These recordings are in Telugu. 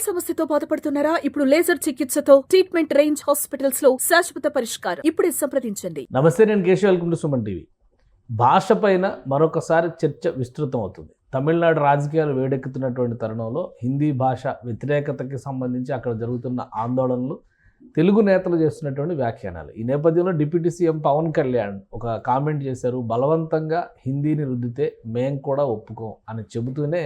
సమస్యతో బాధపడుతున్నారా? ఇప్పుడు లేజర్ చికిత్సతో ట్రీట్మెంట్ రేంజ్ హాస్పిటల్స్ లో శాశ్వత పరిష్కారం. ఇప్పుడే సంప్రదించండి. నమస్తే, నేను Keshav. Welcome to Suman TV. భాష పైన మరొకసారి చర్చ విస్తృతం అవుతుంది. తమిళనాడు రాజకీయాలు వేడెక్కుతున్నటువంటి తరుణంలో హిందీ భాష వ్యతిరేకతకి సంబంధించి అక్కడ జరుగుతున్న ఆందోళనలు, తెలుగు నేతలు చేస్తున్నటువంటి వ్యాఖ్యానాలు. ఈ నేపథ్యంలో డిప్యూటీ సీఎం పవన్ కళ్యాణ్ ఒక కామెంట్ చేశారు. బలవంతంగా హిందీని రుద్దితే మేం కూడా ఒప్పుకోం అని చెబుతూనే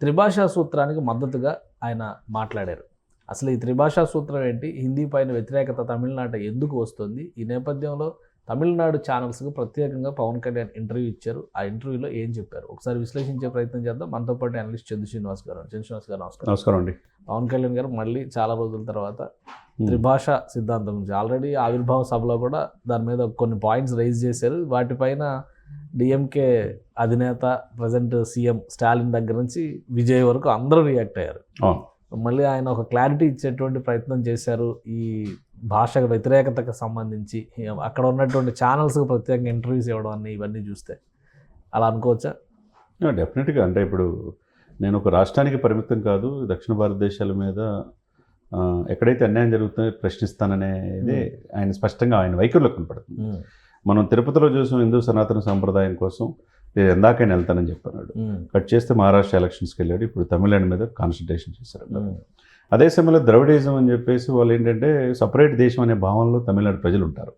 త్రిభాషా సూత్రానికి మద్దతుగా ఆయన మాట్లాడారు. అసలు ఈ త్రిభాషా సూత్రం ఏంటి? హిందీ పైన వ్యతిరేకత తమిళనాడు ఎందుకు వస్తుంది? ఈ నేపథ్యంలో తమిళనాడు ఛానల్స్కు ప్రత్యేకంగా పవన్ కళ్యాణ్ ఇంటర్వ్యూ ఇచ్చారు. ఆ ఇంటర్వ్యూలో ఏం చెప్పారు ఒకసారి విశ్లేషించే ప్రయత్నం చేద్దాం. మనతో పాటు అనలిస్ట్ చందు శ్రీనివాస్ గారు. శ్రీనివాస్ గారు నమస్కారం. నమస్కారం అండి. పవన్ కళ్యాణ్ గారు మళ్ళీ చాలా రోజుల తర్వాత త్రిభాషా సిద్ధాంతం గురించి ఆల్రెడీ ఆవిర్భావ సభలో కూడా దాని మీద కొన్ని పాయింట్స్ రైజ్ చేశారు. వాటిపైన డిఎంకే అధినేత ప్రజెంట్ సీఎం స్టాలిన్ దగ్గర నుంచి విజయ్ వరకు అందరూ రియాక్ట్ అయ్యారు. మళ్ళీ ఆయన ఒక క్లారిటీ ఇచ్చేటువంటి ప్రయత్నం చేశారు. ఈ భాష వ్యతిరేకతకు సంబంధించి అక్కడ ఉన్నటువంటి ఛానల్స్కి ప్రత్యేకంగా ఇంటర్వ్యూస్ ఇవ్వడం అన్ని ఇవన్నీ చూస్తే అలా అనుకోవచ్చా? డెఫినెట్గా. అంటే ఇప్పుడు నేను ఒక రాష్ట్రానికి పరిమితం కాదు, దక్షిణ భారతదేశాల మీద ఎక్కడైతే అన్యాయం జరుగుతుందో ప్రశ్నిస్తాననేది ఆయన స్పష్టంగా ఆయన వైఖరిలో కనపడుతుంది. మనం తిరుపతిలో చూసాం, హిందూ సనాతన సాంప్రదాయం కోసం నేను ఎందాకైనా వెళ్తానని చెప్పన్నాడు. కట్ చేస్తే మహారాష్ట్ర ఎలక్షన్స్కి వెళ్ళాడు. ఇప్పుడు తమిళనాడు మీద కాన్సన్ట్రేషన్ చేశారు. అదే సమయంలో ద్రవిడిజం అని చెప్పేసి వాళ్ళు ఏంటంటే సపరేట్ దేశం అనే భావనలో తమిళనాడు ప్రజలు ఉంటారు.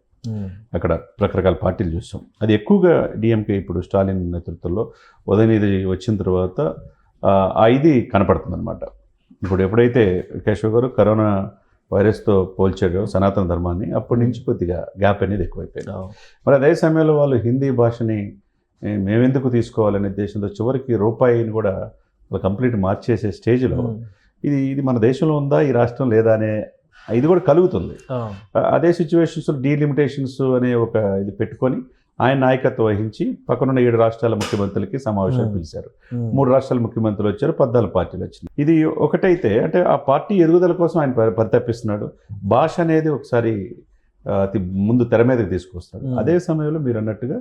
అక్కడ రకరకాల పార్టీలు చూస్తాం. అది ఎక్కువగా డిఎంకే ఇప్పుడు స్టాలిన్ నేతృత్వంలో ఉదయనిధి వచ్చిన తర్వాత ఇది కనపడుతుంది అనమాట. ఇప్పుడు ఎప్పుడైతే కేశవ్ గారు కరోనా వైరస్తో పోల్చాడో సనాతన ధర్మాన్ని, అప్పటి నుంచి కొద్దిగా గ్యాప్ అనేది ఎక్కువైపోయింది. మరి అదే సమయంలో వాళ్ళు హిందీ భాషని మేమెందుకు తీసుకోవాలనే ఉద్దేశంతో చివరికి రూపాయిని కూడా కంప్లీట్ మార్చేసే స్టేజ్లో ఇది మన దేశంలో ఉందా, ఈ రాష్ట్రం లేదా అనే ఇది కూడా కలుగుతుంది. అదే సిచ్యువేషన్స్లో డీలిమిటేషన్స్ అనే ఒక ఇది పెట్టుకొని ఆయన నాయకత్వం వహించి పక్కనున్న 7 రాష్ట్రాల ముఖ్యమంత్రులకి సమావేశాలు పిలిచారు. 3 రాష్ట్రాల ముఖ్యమంత్రులు వచ్చారు, 14 పార్టీలు వచ్చినాయి. ఇది ఒకటైతే అంటే ఆ పార్టీ ఎదుగుదల కోసం ఆయన పరితపిస్తున్నాడు. భాష అనేది ఒకసారి ముందు తెర మీదకి తీసుకొస్తున్నాడు. అదే సమయంలో మీరు అన్నట్టుగా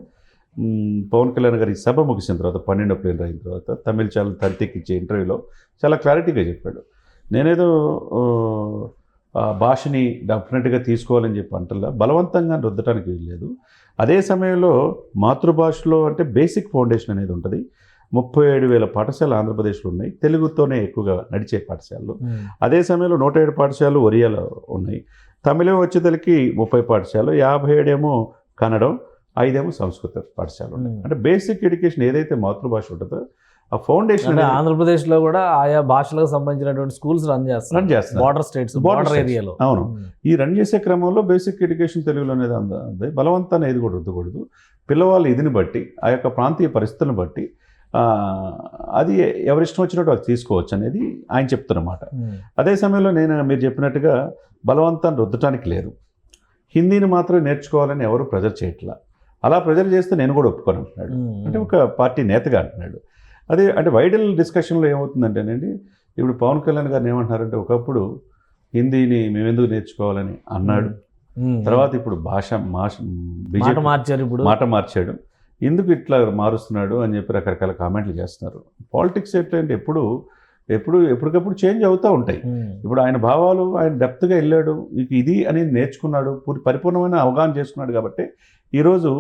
పవన్ కళ్యాణ్ గారి సభ ముగిసిన తర్వాత 12 ఏప్రిల్ అయిన తర్వాత తమిళ ఛానల్ 30కి ఇచ్చే ఇంటర్వ్యూలో చాలా క్లారిటీగా చెప్పాడు. నేనేదో భాషని డెఫినెట్గా తీసుకోవాలని చెప్పి అంటల్లా, బలవంతంగా రుద్దటానికి వీల్లేదు. అదే సమయంలో మాతృభాషలో అంటే బేసిక్ ఫౌండేషన్ అనేది ఉంటుంది. 37,000 పాఠశాలలు ఆంధ్రప్రదేశ్లో ఉన్నాయి, తెలుగుతోనే ఎక్కువగా నడిచే పాఠశాలలు. అదే సమయంలో 107 పాఠశాలలు ఒరియాలో ఉన్నాయి. తమిళం వచ్చేతలకి 30 పాఠశాలలు, 57 ఏమో కన్నడం, 5 ఏమో సంస్కృత పాఠశాలలు ఉన్నాయి. అంటే బేసిక్ ఎడ్యుకేషన్ ఏదైతే మాతృభాష ఉంటుందో ఆ ఫౌండేషన్ ఆంధ్రప్రదేశ్లో కూడా ఆయా భాషలకు సంబంధించినటువంటి స్కూల్స్ రన్ చేస్తారు. బార్డర్ స్టేట్స్, బార్డర్ ఏరియాలో. అవును. ఈ రన్ చేసే క్రమంలో బేసిక్ ఎడ్యుకేషన్ తెలుగులో అనేది అంది. బలవంతాన్ని ఏది కూడా రుద్దకూడదు. పిల్లవాళ్ళ ఇదిని బట్టి, ఆ యొక్క ప్రాంతీయ పరిస్థితులను బట్టి అది ఎవరిష్టం వచ్చినట్టు అది తీసుకోవచ్చు అనేది ఆయన చెప్తున్నమాట. అదే సమయంలో మీరు చెప్పినట్టుగా బలవంతాన్ని రుద్దటానికి లేదు. హిందీని మాత్రం నేర్చుకోవాలని ఎవరు ప్రెజర్ చేయట్లా. అలా ప్రెజర్ చేస్తే నేను కూడా ఒప్పుకొని అంటున్నాడు. అంటే ఒక పార్టీ నేతగా అంటున్నాడు. అదే అంటే వైడల్ డిస్కషన్లో ఏమవుతుందంటేనండి, ఇప్పుడు పవన్ కళ్యాణ్ గారిని ఏమంటున్నారంటే, ఒకప్పుడు హిందీని మేమెందుకు నేర్చుకోవాలని అన్నాడు. తర్వాత ఇప్పుడు మాట మార్చాడు. ఎందుకు ఇట్లా మారుస్తున్నాడు అని చెప్పి రకరకాల కామెంట్లు చేస్తున్నారు. పాలిటిక్స్ ఎట్లంటే ఎప్పటికప్పుడు చేంజ్ అవుతూ ఉంటాయి. ఇప్పుడు ఆయన భావాలు ఆయన డెప్త్గా వెళ్ళాడు, ఇది అని నేర్చుకున్నాడు, పరిపూర్ణమైన అవగాహన చేసుకున్నాడు. కాబట్టి ఈరోజు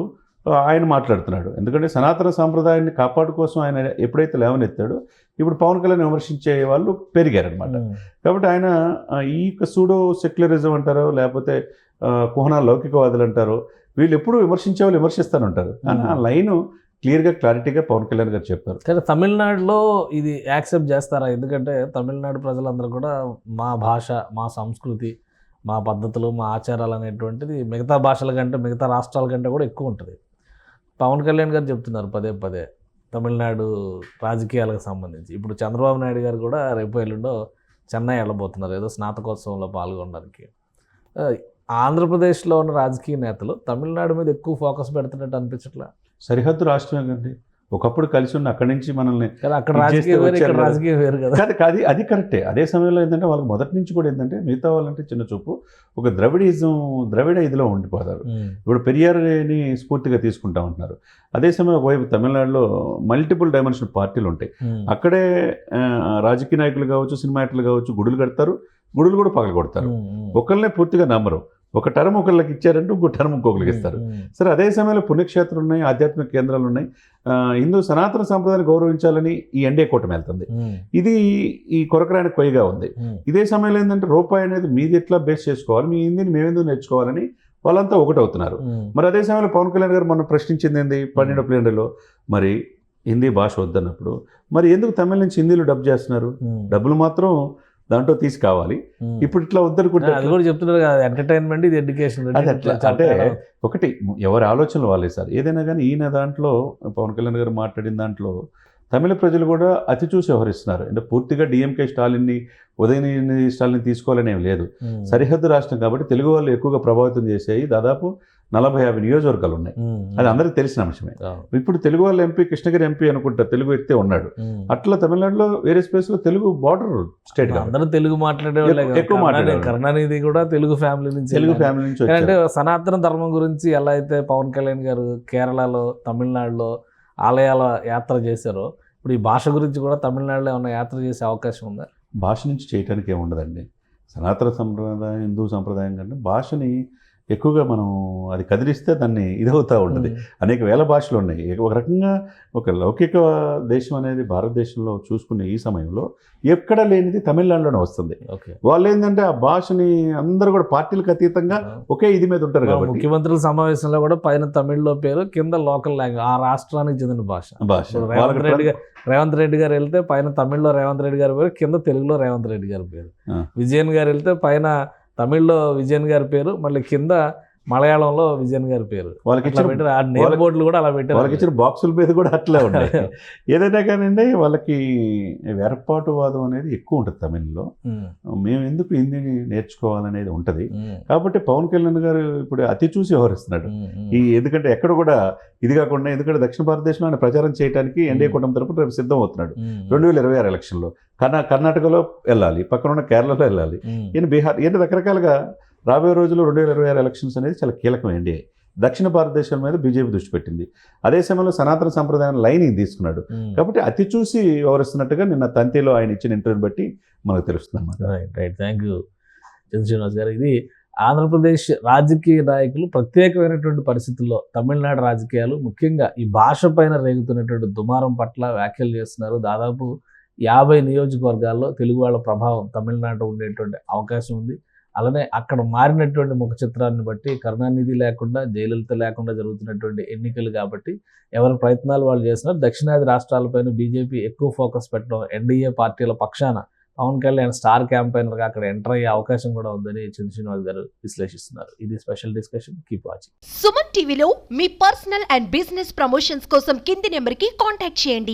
ఆయన మాట్లాడుతున్నాడు. ఎందుకంటే సనాతన సాంప్రదాయాన్ని కాపాడు కోసం ఆయన ఎప్పుడైతే లేవనెత్తాడో ఇప్పుడు పవన్ కళ్యాణ్ విమర్శించే వాళ్ళు పెరిగారనమాట. కాబట్టి ఆయన ఈ సూడో సెక్యులరిజం అంటారో లేకపోతే కుహనా లౌకికవాదులు అంటారో, వీళ్ళు ఎప్పుడు విమర్శించే వాళ్ళు విమర్శిస్తూనే ఉంటారు. కానీ ఆ లైను క్లియర్గా పవన్ కళ్యాణ్ గారు చెప్పారు. కానీ తమిళనాడులో ఇది యాక్సెప్ట్ చేస్తారా? ఎందుకంటే తమిళనాడు ప్రజలందరూ కూడా మా భాష, మా సంస్కృతి, మా పద్ధతులు, మా ఆచారాలు అనేటువంటిది మిగతా భాషల కంటే, మిగతా రాష్ట్రాల కంటే కూడా ఎక్కువ ఉంటుంది. పవన్ కళ్యాణ్ గారు చెప్తున్నారు పదే తమిళనాడు రాజకీయాలకు సంబంధించి. ఇప్పుడు చంద్రబాబు నాయుడు గారు కూడా రేపు ఎల్లుండో చెన్నై వెళ్ళబోతున్నారు ఏదో స్నాతకోత్సవంలో పాల్గొనడానికి. ఆంధ్రప్రదేశ్లో ఉన్న రాజకీయ నేతలు తమిళనాడు మీద ఎక్కువ ఫోకస్ పెడుతున్నట్టు అనిపించట్లా? సరిహద్దు రాష్ట్రమే కండి. ఒకప్పుడు కలిసి ఉన్న అక్కడి నుంచి మనల్ని కానీ అక్కడ ఇది రాజకీయం చేస్తే వేరు, ఇక్కడ వచ్చారు కదా. రాజకీయం వేరు కదా. కాదు అది కరెక్టే. అదే సమయంలో ఏంటంటే వాళ్ళకి మొదటి నుంచి కూడా ఏంటంటే మిగతా వాళ్ళంటే చిన్న చూపు, ఒక ద్రవిడ ఇదిలో ఉండిపోతారు. ఇప్పుడు పెరియార్ని స్ఫూర్తిగా తీసుకుంటా ఉంటున్నారు. అదే సమయంలో ఒకవైపు తమిళనాడులో మల్టిపుల్ డైమెన్షనల్ పార్టీలు ఉంటాయి. అక్కడే రాజకీయ నాయకులు కావచ్చు, సినిమా యాక్టర్లు కావచ్చు, గుడులు కడతారు, గుడులు కూడా పగల కొడతారు. ఒకళ్ళనే పూర్తిగా నమ్మరు. ఒక టర్మ్ ఒకళ్ళకి ఇచ్చారంటే ఇంకో టర్మ్ ఇంకొకరికి ఇస్తారు. సరే, అదే సమయంలో పుణ్యక్షేత్రాలు ఉన్నాయి, ఆధ్యాత్మిక కేంద్రాలు ఉన్నాయి. హిందూ సనాతన సంప్రదాయాన్ని గౌరవించాలని ఈ ఎన్డీఏ కూటమి వెళ్తుంది. ఇది ఈ కొరకరాని కొయ్యగా ఉంది. ఇదే సమయంలో ఏంటంటే రూపాయి అనేది మీది ఎట్లా బేస్ చేసుకోవాలి, మీ హిందీని మేమెందుకు నేర్చుకోవాలని వాళ్ళంతా ఒకటవుతున్నారు. మరి అదే సమయంలో పవన్ కళ్యాణ్ గారు మనం ప్రశ్నించింది ఏంది 12వ ప్లేనరీలో, మరి హిందీ భాష వద్దన్నప్పుడు మరి ఎందుకు తమిళ నుంచి హిందీలో డబ్ చేస్తున్నారు? డబ్బులు మాత్రం దాంట్లో తీసి కావాలి. ఇప్పుడు ఇట్లా వద్దనుకుంటే అది కూడా చెప్తున్నారు కదా, ఎంటర్టైన్మెంట్ ఇది ఎడ్యుకేషన్. అది అట్లా అంటే ఒకటి ఎవరి ఆలోచనలు వాళ్ళే సార్. ఏదైనా కానీ ఈయన దాంట్లో పవన్ కళ్యాణ్ గారు మాట్లాడిన దాంట్లో తమిళ ప్రజలు కూడా అతి చూసి వ్యవహరిస్తున్నారు. అంటే పూర్తిగా డిఎంకే స్టాలిన్ని, ఉదయనిధి స్టాలిన్ తీసుకోవాలని ఏం లేదు. సరిహద్దు రాష్ట్రం కాబట్టి తెలుగు వాళ్ళు ఎక్కువగా ప్రభావితం చేసేవి దాదాపు 40-50 నియోజకవర్గాలు ఉన్నాయి. అది అందరికీ తెలిసిన అంశమే. ఇప్పుడు తెలుగు వాళ్ళ ఎంపీ కృష్ణగిరి ఎంపీ అనుకుంటా తెలుగు వ్యక్తే ఉన్నాడు. అట్లా తమిళనాడులో వేరే స్పేస్ లో తెలుగు బార్డర్ స్టేట్ అందరూ తెలుగు మాట్లాడే వాళ్ళే కదా. ఎక్కువ మాట్లాడే కరుణానిధి కూడా తెలుగు ఫ్యామిలీ నుంచి వచ్చారు. అంటే సనాతన ధర్మం గురించి ఎలా అయితే పవన్ కళ్యాణ్ గారు కేరళలో, తమిళనాడులో ఆలయాల యాత్ర చేశారో, ఇప్పుడు ఈ భాష గురించి కూడా తమిళనాడులో ఏమైనా యాత్ర చేసే అవకాశం ఉందా? భాష నుంచి చేయడానికి ఏముండదండి. సనాతన సంప్రదాయం, హిందూ సంప్రదాయం కంటే భాషని ఎక్కువగా మనం అది కదిలిస్తే దాన్ని ఇదవుతూ ఉంటుంది. అనేక వేల భాషలు ఉన్నాయి. ఒక రకంగా ఒక లౌకిక దేశం అనేది భారతదేశంలో చూసుకునే ఈ సమయంలో ఎక్కడ లేనిది తమిళనాడులోనే వస్తుంది. వాళ్ళు ఏంటంటే ఆ భాషని అందరూ కూడా పార్టీలకు అతీతంగా ఒకే ఇది మీద ఉంటారు కాబట్టి ముఖ్యమంత్రుల సమావేశంలో కూడా పైన తమిళ్లో పేరు, కింద లోకల్ లాంగ్వేజ్, ఆ రాష్ట్రానికి చెందిన భాష. రేవంత్ రెడ్డి గారు వెళ్తే పైన తమిళ్లో రేవంత్ రెడ్డి గారి పేరు, కింద తెలుగులో రేవంత్ రెడ్డి గారి పేరు. విజయన్ గారు వెళ్తే పైన తమిళ్లో విజయన్ గారి పేరు, మళ్ళీ కింద మలయాళంలో విజయన్ గారి పేరు. వాళ్ళకి నేమ్ బోర్డులు కూడా అలా పెట్టారు. వాళ్ళకి ఇచ్చిన బాక్సుల మీద కూడా అట్లే ఉన్నాయి. ఏదైనా కానివ్వండి, వాళ్ళకి వేర్పాటువాదం అనేది ఎక్కువ ఉంటుంది తమిళ్లో. మేము ఎందుకు హిందీని నేర్చుకోవాలనేది ఉంటుంది. కాబట్టి పవన్ కళ్యాణ్ గారు ఇప్పుడు అతి చూసి వ్యవహరిస్తున్నాడు. ఎందుకంటే ఎక్కడ కూడా ఇది కాకుండా, ఎందుకంటే దక్షిణ భారతదేశంలో ఆయన ప్రచారం చేయడానికి ఎన్డీఏ కూటమి తరపున రేపు సిద్ధం అవుతున్నాడు. 2026 ఎలక్షన్లో కర్ణాటకలో వెళ్ళాలి, పక్కన ఉన్న కేరళలో వెళ్ళాలి, బీహార్, రకరకాలుగా రాబోయే రోజుల్లో 2026 ఎలక్షన్స్ అనేది చాలా కీలకం. ఎన్డీఏ దక్షిణ భారతదేశం మీద బీజేపీ దృష్టి పెట్టింది. అదే సమయంలో సనాతన సంప్రదాయం లైన్ తీసుకున్నాడు. కాబట్టి అతి చూసి వ్యవహరిస్తున్నట్టుగా నిన్న తంతిలో ఆయన ఇచ్చిన ఇంటర్వ్యూని బట్టి మనకు తెలుస్తుంది అన్నమాట. రైట్, థ్యాంక్ యూ చంద్రశ్రీనివాస్ గారు. ఇది ఆంధ్రప్రదేశ్ రాజకీయ నాయకులు ప్రత్యేకమైనటువంటి పరిస్థితుల్లో తమిళనాడు రాజకీయాలు, ముఖ్యంగా ఈ భాష పైన రేగుతున్నటువంటి దుమారం పట్ల వ్యాఖ్యలు చేస్తున్నారు. దాదాపు 50 నియోజకవర్గాల్లో తెలుగు వాళ్ళ ప్రభావం తమిళనాడు ఉండేటువంటి అవకాశం ఉంది. అలానే అక్కడ మారినటువంటి ముఖ చిత్రాన్ని బట్టి కరుణానిధి లేకుండా, జయలలిత లేకుండా జరుగుతున్నటువంటి ఎన్నికలు కాబట్టి ఎవరి ప్రయత్నాలు వాళ్ళు చేస్తున్నారు. దక్షిణాది రాష్ట్రాలపైన బీజేపీ ఎక్కువ ఫోకస్ పెట్టడం, ఎన్డీఏ పార్టీల పక్షాన పవన్ కళ్యాణ్ స్టార్ క్యాంపెయినర్గా అక్కడ ఎంటర్ అయ్యే అవకాశం కూడా ఉందని చంద్రశ్రీనివాస్ గారు విశ్లేషిస్తున్నారు. ఇది special discussion. Keep watching. Suman టీవీలో మీ పర్సనల్ అండ్ బిజినెస్ ప్రమోషన్స్ కోసం కింది నెంబర్కి కాంటాక్ట్ చేయండి.